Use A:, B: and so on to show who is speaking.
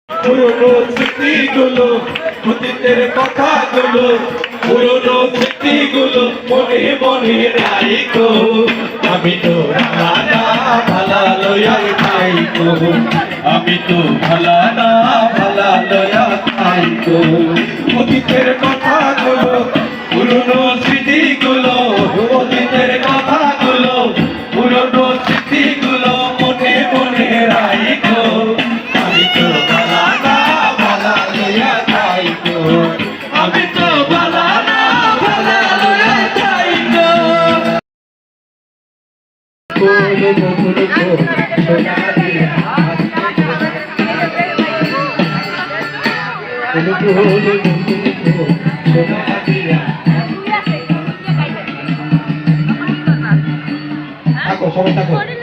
A: পুরনো স্মৃতিগুলো অতীতের কথাগুলো পুরনো স্মৃতিগুলো মনে মনে রাখো আমি তো ভালা ভালা লয়া খাইকো আমি তো ভালা লয়া খাইকো অতীতের কথাগুলো পুরনো স্মৃতিগুলো অতীতের কথাগুলো পুরনো স্মৃতিগুলো মনে মনে রাখো আমি তো ভালা লয়া খাইকো আমি তো ভালা লয়া খাইকো থাকো সবাই থাকো